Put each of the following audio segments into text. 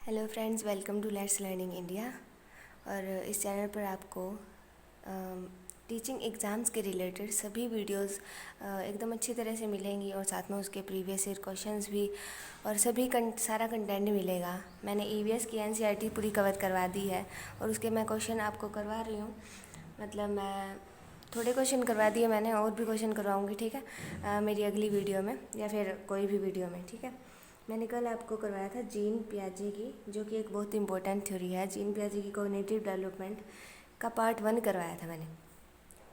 Hello friends, welcome to let's learning India. और इस channel पर आपको टीचिंग एग्ज़ाम्स के रिलेटेड सभी वीडियोस एकदम अच्छी तरह से मिलेंगी और साथ में उसके प्रीवियस ईयर क्वेश्चंस भी और सारा कंटेंट मिलेगा। मैंने ईवीएस की एनसीईआरटी पूरी कवर करवा दी है और उसके मैं क्वेश्चन आपको करवा रही हूँ। मतलब मैं थोड़े क्वेश्चन करवा दिए मैंने, और भी क्वेश्चन करवाऊँगी, ठीक है, मेरी अगली वीडियो में या फिर कोई भी वीडियो में, ठीक है। मैंने कल आपको करवाया था जीन पियाजे की, जो कि एक बहुत इंपॉर्टेंट थ्योरी है। जीन पियाजे की कॉग्निटिव डेवलपमेंट का पार्ट 1 करवाया था मैंने,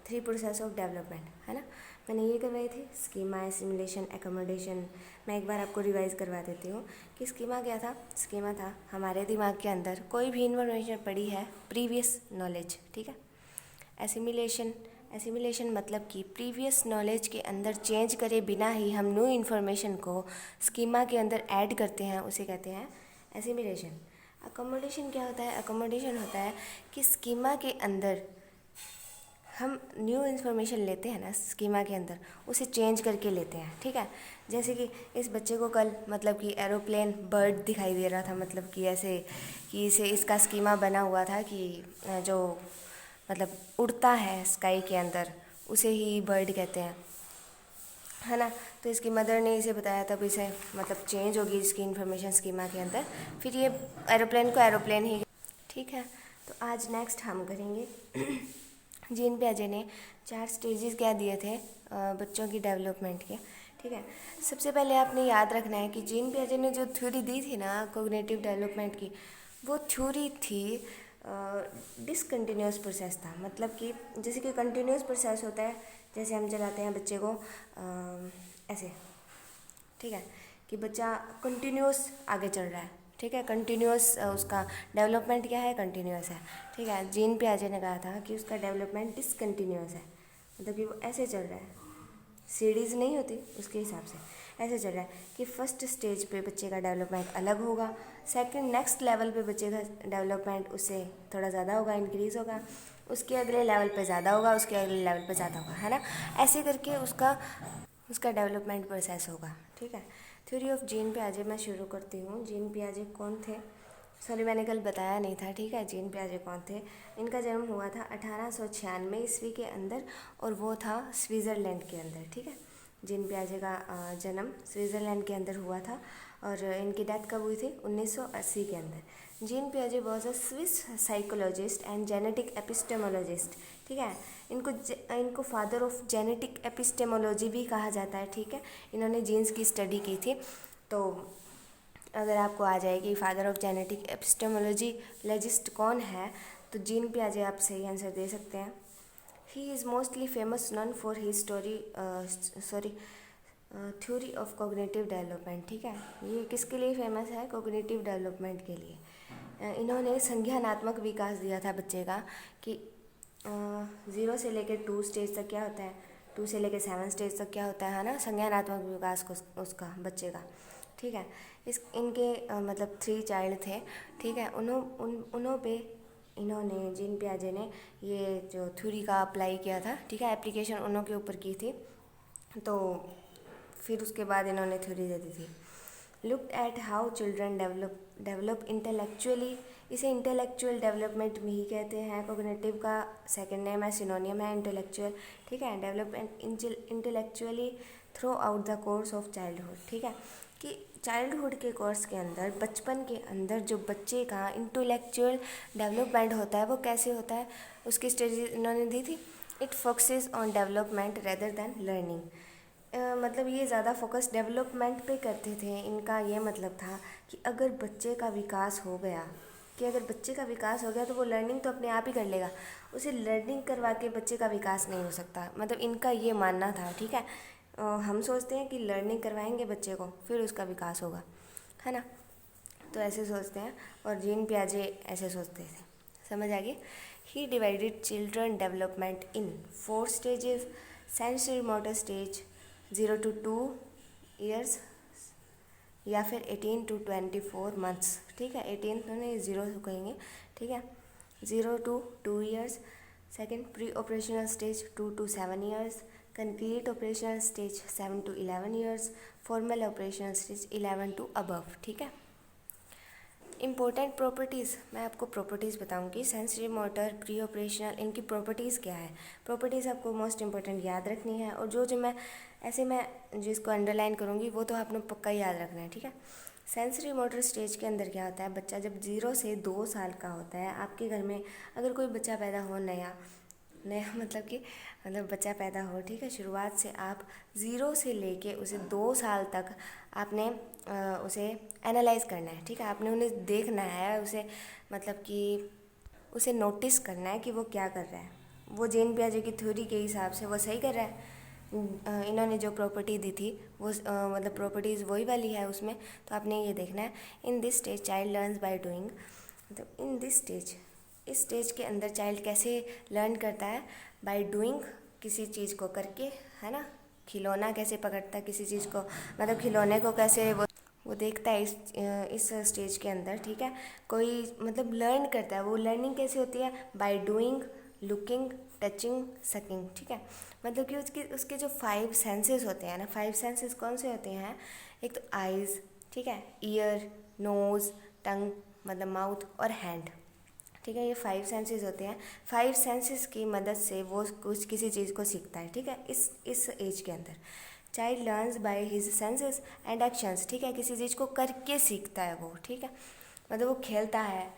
3 प्रोसेस ऑफ डेवलपमेंट, है ना। मैंने ये करवाई थी स्कीमा, एसिमिलेशन, एकोमोडेशन। मैं एक बार आपको रिवाइज करवा देती हूँ कि स्कीमा क्या था। स्कीमा था हमारे दिमाग के अंदर कोई भी इन्फॉर्मेशन पड़ी है, प्रीवियस नॉलेज, ठीक है। एसिमिलेशन, एसिमिलेशन मतलब कि प्रीवियस नॉलेज के अंदर चेंज करे बिना ही हम न्यू इन्फॉर्मेशन को स्कीमा के अंदर ऐड करते हैं, उसे कहते हैं एसिमिलेशन। अकोमोडेशन क्या होता है? अकोमोडेशन होता है कि स्कीमा के अंदर हम न्यू इन्फॉर्मेशन लेते हैं ना, स्कीमा के अंदर उसे चेंज करके लेते हैं, ठीक है। जैसे कि इस बच्चे को कल मतलब कि एरोप्लेन बर्ड दिखाई दे रहा था, मतलब कि ऐसे कि इसे इसका स्कीमा बना हुआ था कि जो मतलब उड़ता है स्काई के अंदर उसे ही बर्ड कहते हैं, है ना। तो इसकी मदर ने इसे बताया, तब इसे मतलब चेंज होगी इसकी इन्फॉर्मेशन स्कीमा के अंदर, फिर ये एरोप्लेन को एरोप्लेन ही, ठीक है। तो आज नेक्स्ट हम करेंगे जीन पियाजे ने 4 स्टेजेस क्या दिए थे बच्चों की डेवलपमेंट के, ठीक है। सबसे पहले आपने याद रखना है कि जीन पियाजे ने जो थ्योरी दी थी ना कोग्निटिव डेवलपमेंट की, वो थ्योरी थी डिसकंटिन्यूस प्रोसेस था। मतलब कि जैसे कि कंटिन्यूस प्रोसेस होता है, जैसे हम चलाते हैं बच्चे को ऐसे, ठीक है, कि बच्चा कंटिन्यूस आगे चल रहा है, ठीक है। कंटिन्यूस उसका डेवलपमेंट क्या है? कंटिन्यूस है, ठीक है। जीन पियाजे ने कहा था कि उसका डेवलपमेंट डिसकंटिन्यूस है, मतलब कि वो ऐसे चल रहा है, सीढ़ीज़ नहीं होती उसके हिसाब से ऐसे चल रहा है कि फर्स्ट स्टेज पे बच्चे का डेवलपमेंट अलग होगा, सेकंड नेक्स्ट लेवल पे बच्चे का डेवलपमेंट उससे थोड़ा ज़्यादा होगा, इंक्रीज़ होगा, उसके अगले लेवल पे ज़्यादा होगा, उसके अगले लेवल पे ज़्यादा होगा, है ना। ऐसे करके उसका उसका डेवलपमेंट प्रोसेस होगा, ठीक है। थ्योरी ऑफ जीन पियाजे मैं शुरू करती हूँ। जीन पियाजे कौन थे? सॉरी, मैंने कल बताया नहीं था, ठीक है। जीन पियाजे कौन थे? इनका जन्म हुआ था 1896 ईस्वी के अंदर, और वो था स्विट्ज़रलैंड के अंदर, ठीक है। जीन पियाजे का जन्म स्विट्ज़रलैंड के अंदर हुआ था, और इनकी डेथ कब हुई थी? 1980 के अंदर। जीन पियाजे was a Swiss psychologist and genetic epistemologist, ठीक है। इनको फादर ऑफ जेनेटिक एपिस्टेमोलॉजी भी कहा जाता है, ठीक है। इन्होंने जीन्स की स्टडी की थी। तो अगर आपको आ जाएगी फादर ऑफ जेनेटिक एपिस्टेमोलॉजी लेजिस्ट कौन है, तो जीन पियाजे आप सही आंसर दे सकते हैं। He is mostly famous non for he theory of cognitive development, ठीक है। ये किसके लिए फेमस है? कोग्निटिव डेवलपमेंट के लिए। इन्होंने संज्ञानात्मक विकास दिया था बच्चे का कि 0 से लेकर 2 स्टेज तक क्या होता है, 2 से लेकर 7 स्टेज तक क्या होता है ना, संज्ञानात्मक विकास को उसका बच्चे का, ठीक है। इनके मतलब 3 चाइल्ड थे, ठीक है। उन्हों पे इन्होंने जीन पियाजे ने ये जो थ्योरी का अप्लाई किया था, ठीक है, एप्लीकेशन उन्हों के ऊपर की थी। तो फिर उसके बाद इन्होंने थ्योरी दे दी थी। Look at how children develop intellectually, इसे इंटेलेक्चुअल डेवलपमेंट में ही कहते हैं। कोग्निटिव का सेकंड नेम है, सिनोनियम है इंटेलेक्चुअल, ठीक है। Development intellectually through out the course of childhood, ठीक है। कि चाइल्डहुड के कोर्स के अंदर, बचपन के अंदर जो बच्चे का इंटेलेक्चुअल डेवलपमेंट होता है वो कैसे होता है, उसकी स्टेज इन्होंने दी थी। It focuses on development rather than learning. मतलब ये ज़्यादा फोकस डेवलपमेंट पे करते थे। इनका ये मतलब था कि अगर बच्चे का विकास हो गया, कि अगर बच्चे का विकास हो गया तो वो लर्निंग तो अपने आप ही कर लेगा, उसे लर्निंग करवा के बच्चे का विकास नहीं हो सकता, मतलब इनका ये मानना था, ठीक है। हम सोचते हैं कि लर्निंग करवाएंगे बच्चे को फिर उसका विकास होगा, है ना, तो ऐसे सोचते हैं, और जीन पियाजे ऐसे सोचते थे। समझ आ गई? He divided children development in 4 stages. Sensory motor stage 0 to 2 years, या फिर 18 to 24 मंथ्स, ठीक है। 18 तो नहीं, 0 तो कहेंगे, ठीक है। 0 to 2 years. Second, pre operational stage 2 to 7 years. Concrete operational stage 7 to 11 years. Formal operational stage 11 to above, ठीक है। इम्पोर्टेंट प्रॉपर्टीज़, मैं आपको प्रॉपर्टीज़ बताऊंगी। सेंसरी मोटर, प्री ऑपरेशनल, इनकी प्रॉपर्टीज़ क्या है। प्रॉपर्टीज़ आपको मोस्ट इंपॉर्टेंट याद रखनी है, और जो मैं जिसको अंडरलाइन करूँगी वो तो आपने पक्का याद रखना है, ठीक है। सेंसरी मोटर स्टेज के अंदर क्या होता है, बच्चा जब 0 से 2 साल का होता है, आपके घर में अगर कोई बच्चा पैदा हो नया मतलब बच्चा पैदा हो, ठीक है, शुरुआत से आप 0 से लेके उसे 2 साल तक आपने उसे एनालाइज करना है, ठीक है। आपने उन्हें देखना है, उसे मतलब कि उसे नोटिस करना है कि वो क्या कर रहा है। वो जेन पियाजे की थ्योरी के हिसाब से वो सही कर रहा है। इन्होंने जो प्रॉपर्टी दी थी वो मतलब प्रॉपर्टीज़ वही वाली है उसमें, तो आपने ये देखना है। In this stage child learns by doing, मतलब इन दिस स्टेज, इस स्टेज के अंदर चाइल्ड कैसे लर्न करता है, बाय डूइंग, किसी चीज़ को करके, है ना। खिलौना कैसे पकड़ता है किसी चीज़ को, मतलब खिलौने को कैसे वो देखता है इस स्टेज के अंदर, ठीक है। कोई मतलब लर्न करता है, वो लर्निंग कैसे होती है, by doing, looking, touching, sucking, ठीक है। मतलब कि उसके जो 5 सेंसेस होते हैं ना, 5 सेंसेस कौन से होते हैं, एक तो आइज़, ठीक है, ईयर, नोज़, टंग मतलब माउथ, और हैंड, ठीक है। ये 5 सेंसेस होते हैं। 5 सेंसेस की मदद से वो कुछ किसी चीज़ को सीखता है, ठीक है। इस एज के अंदर child learns by his senses and actions, ठीक है। किसी चीज़ को करके सीखता है वो, ठीक है। मतलब वो खेलता है,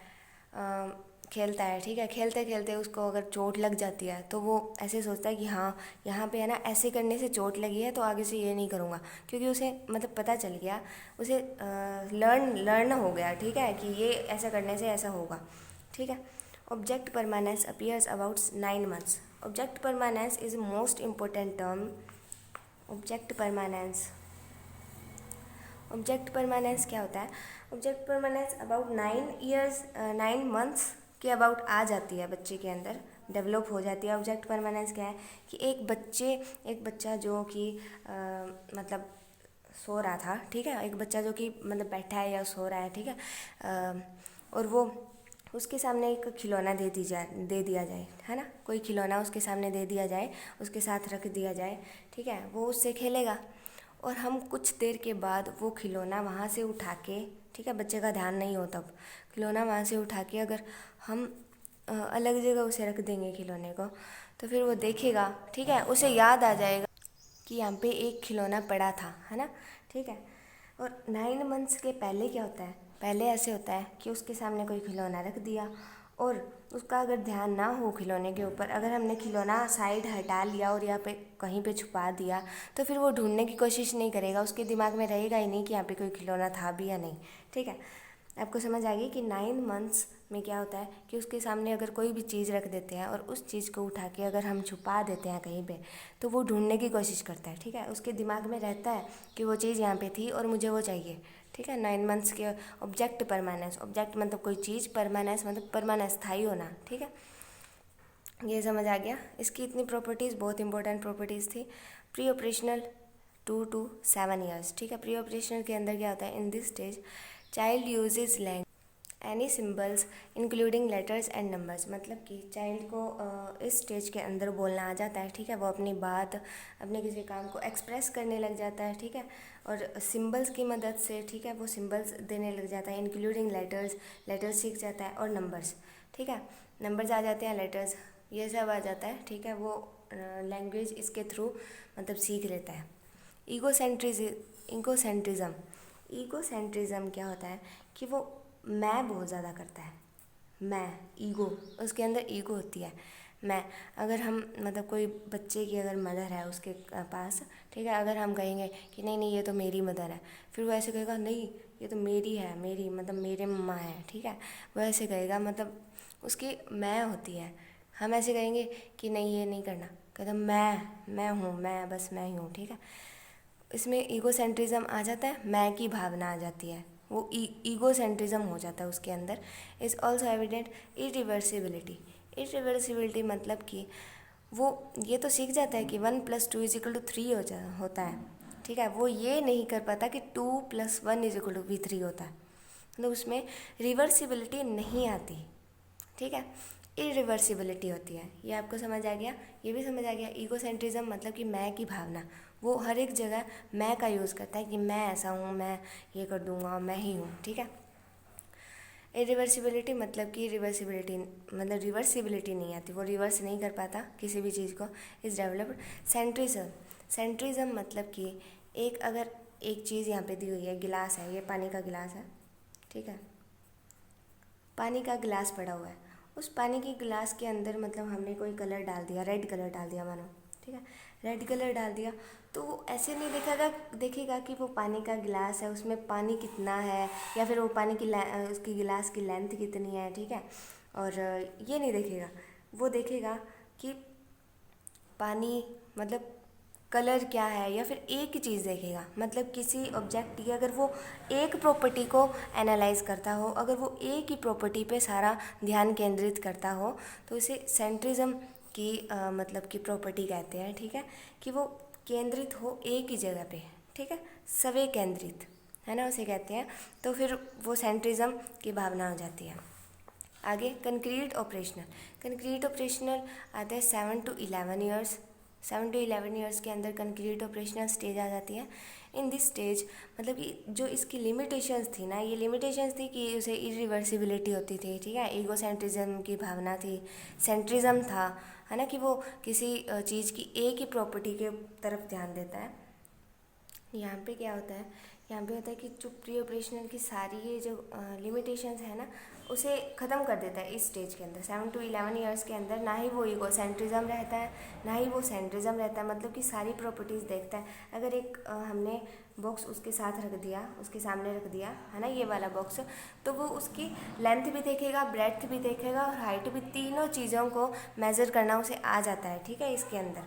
ठीक है। खेलते खेलते उसको अगर चोट लग जाती है तो वो ऐसे सोचता है कि हाँ यहाँ पे है ना, ऐसे करने से चोट लगी है तो आगे से ये नहीं करूँगा, क्योंकि उसे मतलब पता चल गया, उसे लर्न हो गया, ठीक है, कि ये ऐसा करने से ऐसा होगा, ठीक है। Object permanence appears about 9 months। Object permanence is most important term. Object permanence क्या होता है, ऑब्जेक्ट परमानेंस अबाउट 9 months के अबाउट आ जाती है बच्चे के अंदर, डेवलप हो जाती है। ऑब्जेक्ट परमानेंस क्या है कि एक बच्चा जो कि मतलब सो रहा था, ठीक है, एक बच्चा जो कि मतलब बैठा है या सो रहा है, ठीक है, और वो उसके सामने एक खिलौना दे दिया जाए, है ना, कोई खिलौना उसके सामने दे दिया जाए, उसके साथ रख दिया जाए, ठीक है, वो उससे खेलेगा। और हम कुछ देर के बाद वो खिलौना वहाँ से उठा के, ठीक है, बच्चे का ध्यान नहीं हो तब, खिलौना वहाँ से उठा के अगर हम अलग जगह उसे रख देंगे खिलौने को, तो फिर वो देखेगा, ठीक है, उसे याद आ जाएगा कि यहाँ पे एक खिलौना पड़ा था, है ना, ठीक है। और 9 months के पहले क्या होता है, पहले ऐसे होता है कि उसके सामने कोई खिलौना रख दिया और उसका अगर ध्यान ना हो खिलौने के ऊपर, अगर हमने खिलौना साइड हटा लिया और यहाँ पे कहीं पे छुपा दिया, तो फिर वो ढूंढने की कोशिश नहीं करेगा, उसके दिमाग में रहेगा ही नहीं कि यहाँ पे कोई खिलौना था भी या नहीं, ठीक है। आपको समझ आ गई कि 9 months में क्या होता है कि उसके सामने अगर कोई भी चीज़ रख देते हैं और उस चीज़ को उठा के अगर हम छुपा देते हैं कहीं पे, तो वो ढूंढने की कोशिश करता है, ठीक है। उसके दिमाग में रहता है कि वो चीज़ यहाँ पे थी और मुझे वो चाहिए, ठीक है। 9 months के ऑब्जेक्ट परमानेंस, ऑब्जेक्ट मतलब कोई चीज़, परमानेंस मतलब परमानेंस, स्थायी होना, ठीक है। ये समझ आ गया। इसकी इतनी प्रॉपर्टीज़, बहुत इंपॉर्टेंट प्रॉपर्टीज़ थी। प्री ऑपरेशनल 2 to 7 years, ठीक है। प्री ऑपरेशनल के अंदर क्या होता है, in this stage child uses language any symbols including letters and numbers, मतलब कि चाइल्ड को इस स्टेज के अंदर बोलना आ जाता है, ठीक है। वो अपनी बात, अपने किसी काम को एक्सप्रेस करने लग जाता है, ठीक है, और सिम्बल्स की मदद से, ठीक है, वो सिम्बल्स देने लग जाता है, इंक्लूडिंग लेटर्स सीख जाता है, और नंबर्स, ठीक है, नंबर्स आ जाते हैं, लेटर्स, ये सब आ जाता है, ठीक है। वो लैंग्वेज इसके थ्रू मतलब सीख लेता है। ईगोसेंट्रिज्म क्या होता है कि वो मैं बहुत ज़्यादा करता है, मैं, ईगो, उसके अंदर ईगो होती है। मैं, अगर हम मतलब कोई बच्चे की अगर मदर है उसके पास, ठीक है, अगर हम कहेंगे कि नहीं नहीं ये तो मेरी मदर है, फिर वो ऐसे कहेगा नहीं ये तो मेरी है, मेरी मतलब मेरे मम्मा है, ठीक है, वो ऐसे कहेगा, मतलब उसकी मैं होती है। हम ऐसे कहेंगे कि नहीं ये नहीं करना, कहता मैं हूँ, मैं बस मैं ही हूँ, ठीक है। इसमें ईगोसेंट्रिज्म आ जाता है, मैं की भावना आ जाती है, वो ईगोसेंट्रिज्म हो जाता है उसके अंदर। इज़ ऑल्सो एविडेंट इरिवर्सिबिलिटी मतलब कि वो ये तो सीख जाता है कि 1+2 = 3 होता है, ठीक है। वो ये नहीं कर पाता कि 2+1 भी 3 होता है, मतलब उसमें रिवर्सिबिलिटी नहीं आती, ठीक है, इरिवर्सिबिलिटी होती है। ये आपको समझ आ गया, ये भी समझ आ गया। ईगोसेंट्रिज्म मतलब कि मैं की भावना, वो हर एक जगह मैं का यूज़ करता है कि मैं ऐसा हूँ, मैं ये कर दूँगा, मैं ही हूँ, ठीक है। इरिवर्सिबिलिटी मतलब कि रिवर्सिबिलिटी मतलब रिवर्सिबिलिटी नहीं आती, वो रिवर्स नहीं कर पाता किसी भी चीज़ को, इज़ डेवलप्ड। सेंट्रिज्म, सेंट्रिज्म मतलब कि अगर एक चीज़ यहाँ पे दी हुई है, गिलास है, ये पानी का गिलास है, ठीक है, पानी का गिलास पड़ा हुआ है, उस पानी के गिलास के अंदर मतलब हमने कोई कलर डाल दिया, रेड कलर डाल दिया मानो, ठीक है, रेड कलर डाल दिया, तो वो ऐसे नहीं देखेगा कि वो पानी का गिलास है, उसमें पानी कितना है, या फिर वो पानी की उसकी गिलास की लेंथ कितनी है, ठीक है, और ये नहीं देखेगा, वो देखेगा कि पानी मतलब कलर क्या है, या फिर एक ही चीज़ देखेगा, मतलब किसी ऑब्जेक्ट की अगर वो एक प्रॉपर्टी को एनालाइज करता हो, अगर वो एक ही प्रॉपर्टी पे सारा ध्यान केंद्रित करता हो, तो इसे सेंट्रिज्म की मतलब की प्रॉपर्टी कहते हैं, ठीक है, कि वो केंद्रित हो एक ही जगह पे, ठीक है, सवे केंद्रित, है ना, उसे कहते हैं, तो फिर वो सेंट्रिज्म की भावना हो जाती है। आगे कंक्रीट ऑपरेशनल, कंक्रीट ऑपरेशनल आते हैं 7 to 11 ईयर्स के अंदर कंक्रीट ऑपरेशनल स्टेज आ जाती है। इन दिस स्टेज मतलब कि जो इसकी लिमिटेशंस थी ना, ये लिमिटेशंस थी कि उसे इरिवर्सिबिलिटी होती थी, ठीक है, ईगोसेंट्रिज्म की भावना थी, सेंट्रिज्म था, है ना, कि वो किसी चीज़ की एक ही प्रॉपर्टी के तरफ ध्यान देता है। यहाँ पे क्या होता है, यहाँ पे होता है कि जो प्री ऑपरेशनल की सारी ये जो लिमिटेशंस है ना, उसे ख़त्म कर देता है इस स्टेज के अंदर। 7 to 11 ईयर्स के अंदर ना ही वो ईगोसेंट्रिज्म रहता है, ना ही वो सेंट्रिज्म रहता है, मतलब कि सारी प्रॉपर्टीज़ देखता है। अगर एक हमने बॉक्स उसके साथ रख दिया, उसके सामने रख दिया, है ना, ये वाला बॉक्स, तो वो उसकी लेंथ भी देखेगा, ब्रेड्थ भी देखेगा और हाइट भी, तीनों चीज़ों को मेज़र करना उसे आ जाता है, ठीक है, इसके अंदर।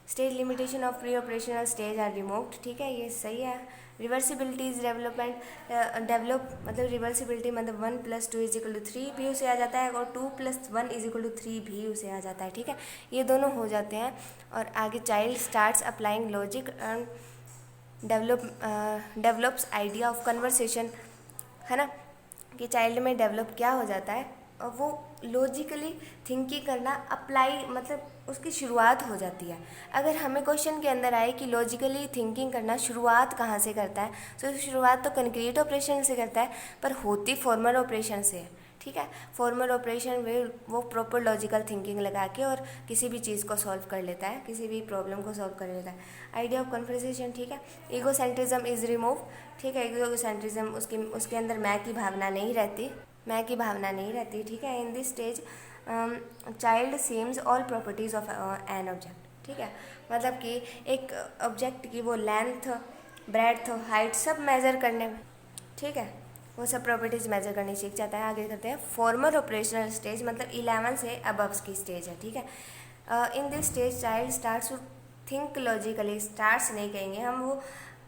Stage limitation of pre operational stage are removed, ठीक है, ये सही है। रिवर्सिबिलिटी इज डेवलप मतलब रिवर्सिबिलिटी मतलब 1+2 = 3 भी उसे आ जाता है, और 2+1 = 3 भी उसे आ जाता है, ठीक है, ये दोनों हो जाते हैं। और आगे child starts applying logic and develops idea of conversation, है ना, कि चाइल्ड में डेवलप क्या हो जाता है, और वो लॉजिकली थिंकिंग करना अप्लाई मतलब उसकी शुरुआत हो जाती है। अगर हमें क्वेश्चन के अंदर आए कि लॉजिकली थिंकिंग करना शुरुआत कहाँ से करता है, तो शुरुआत तो कंक्रीट ऑपरेशन से करता है, पर होती फॉर्मल ऑपरेशन से है, ठीक है। फॉर्मल ऑपरेशन में वो प्रॉपर लॉजिकल थिंकिंग लगा के और किसी भी चीज़ को सॉल्व कर लेता है, किसी भी प्रॉब्लम को सॉल्व कर लेता है। आइडिया ऑफ कन्वर्सेशन, ठीक है। ईगोसेंट्रिज्म इज रिमूव, ठीक है, ईगोसेंट्रिज्म उसके अंदर मैं की भावना नहीं रहती, ठीक है। In this stage child seems all properties of an object, ठीक है, मतलब कि एक ऑब्जेक्ट की वो लेंथ, ब्रेड्थ, हाइट सब मेज़र करने में, ठीक है, वो सब प्रॉपर्टीज़ मेजर करनी सीख जाता है। आगे करते हैं फॉर्मल ऑपरेशनल स्टेज, मतलब 11 से अबव की स्टेज है, ठीक है। In this stage child starts to think logically, starts नहीं कहेंगे हम, वो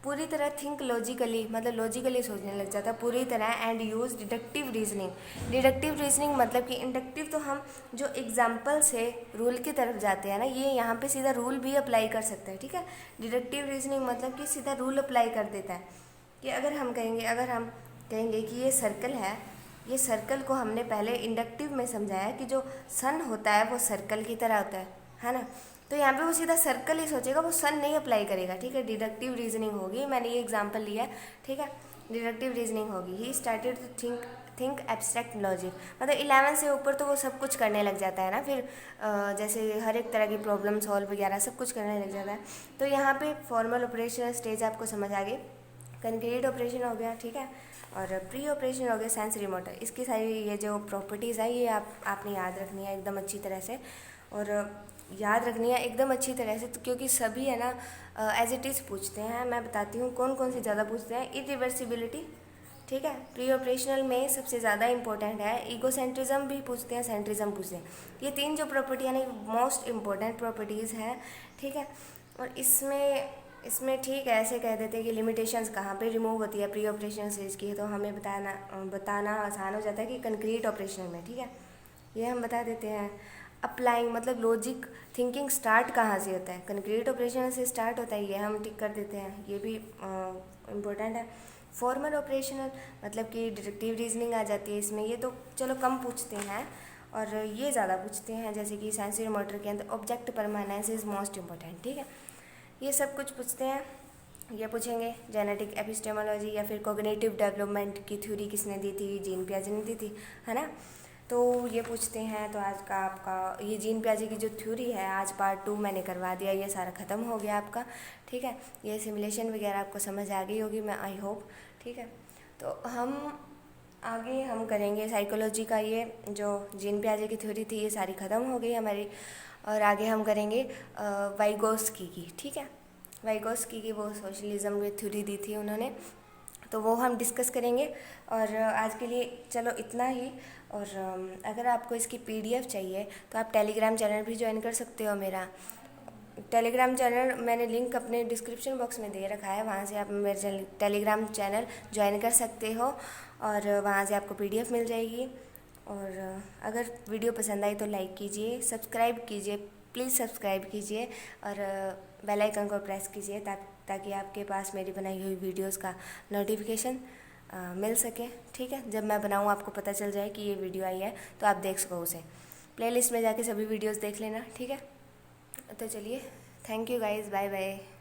पूरी तरह थिंक लॉजिकली मतलब लॉजिकली सोचने लग जाता है पूरी तरह, and use deductive reasoning. Deductive reasoning मतलब कि इंडक्टिव तो हम जो एग्जाम्पल से रूल की तरफ जाते हैं ना, ये यहाँ पे सीधा रूल भी अप्लाई कर सकते हैं, ठीक है। डिडक्टिव रीजनिंग मतलब कि सीधा रूल अप्लाई कर देता है, कि अगर हम कहेंगे कि ये सर्कल है, ये सर्कल को हमने पहले इंडक्टिव में समझाया कि जो सन होता है वो सर्कल की तरह होता है ना, तो यहाँ पे वो सीधा सर्कल ही सोचेगा, वो सन नहीं अप्लाई करेगा, ठीक है। डिडक्टिव रीजनिंग होगी, मैंने ये एग्जांपल लिया है, ठीक है, डिडक्टिव रीजनिंग होगी। He started to think abstract logic, मतलब 11 से ऊपर तो वो सब कुछ करने लग जाता है ना, फिर जैसे हर एक तरह की प्रॉब्लम सॉल्व वगैरह सब कुछ करने लग जाता है। तो यहाँ पे फॉर्मल ऑपरेशन स्टेज आपको समझ आ गई, कंक्रीट ऑपरेशन हो गया, ठीक है, और प्री ऑपरेशन हो गया सेंसरी मोटर। इसकी सारी ये जो प्रॉपर्टीज़ है ये आपने याद रखनी है एकदम अच्छी तरह से, और याद रखनी है एकदम अच्छी तरह से, तो क्योंकि सभी है ना एज इट इज़ पूछते हैं। मैं बताती हूँ कौन कौन सी ज़्यादा पूछते हैं। इरिवर्सिबिलिटी, ठीक है, प्री ऑपरेशनल में सबसे ज़्यादा इंपॉर्टेंट है। ईगोसेंट्रिज्म भी पूछते हैं, सेंट्रिज्म पूछते हैं। ये तीन जो प्रॉपर्टी यानी मोस्ट इम्पॉर्टेंट प्रॉपर्टीज़ हैं, ठीक है। और इसमें ठीक है ऐसे कह देते हैं कि लिमिटेशंस कहाँ पे रिमूव होती है प्री ऑपरेशनल स्टेज की, तो हमें बताना आसान हो जाता है कि कंक्रीट ऑपरेशनल में, ठीक है, ये हम बता देते हैं। अप्लाइंग मतलब लॉजिक थिंकिंग स्टार्ट कहाँ से होता है, कंक्रीट ऑपरेशन से स्टार्ट होता है, ये हम टिक कर देते हैं, ये भी इम्पोर्टेंट है। फॉर्मल ऑपरेशनल मतलब कि डिडक्टिव रीजनिंग आ जाती है इसमें, ये तो चलो कम पूछते हैं, और ये ज़्यादा पूछते हैं, जैसे कि सेंसरी मोटर के अंदर object permanence is most important, ठीक है, ये सब कुछ पूछते हैं। ये पूछेंगे जेनेटिक एपिस्टेमोलॉजी या फिर कॉग्निटिव डेवलपमेंट की थ्योरी किसने दी थी, जीन पियाजे ने दी थी, है ना। तो ये पूछते हैं। तो आज का आपका ये जीन पियाजे की जो थ्योरी है, आज पार्ट 2 मैंने करवा दिया, ये सारा ख़त्म हो गया आपका, ठीक है। ये सिमुलेशन वगैरह आपको समझ आ गई होगी, मैं आई होप, ठीक है। तो आगे हम करेंगे साइकोलॉजी का, ये जो जीन पियाजे की थ्योरी थी ये सारी ख़त्म हो गई हमारी, और आगे हम करेंगे वाइगोस्की की, ठीक है। वाइगोस्की की वो सोशलिज्म की थ्योरी दी थी उन्होंने, तो वो हम डिस्कस करेंगे। और आज के लिए चलो इतना ही। और अगर आपको इसकी पीडीएफ चाहिए तो आप टेलीग्राम चैनल भी ज्वाइन कर सकते हो मेरा। टेलीग्राम चैनल मैंने लिंक अपने डिस्क्रिप्शन बॉक्स में दे रखा है, वहाँ से आप मेरे टेलीग्राम चैनल ज्वाइन कर सकते हो और वहाँ से आपको पीडीएफ मिल जाएगी। और अगर वीडियो पसंद आई तो लाइक कीजिए, सब्सक्राइब कीजिए, प्लीज़ सब्सक्राइब कीजिए और बेल आइकन को प्रेस कीजिए ताकि आपके पास मेरी बनाई हुई वीडियोस का नोटिफिकेशन मिल सके, ठीक है। जब मैं बनाऊँ आपको पता चल जाए कि ये वीडियो आई है तो आप देख सको उसे। प्लेलिस्ट में जाके सभी वीडियोस देख लेना, ठीक है। तो चलिए, thank you guys, bye bye.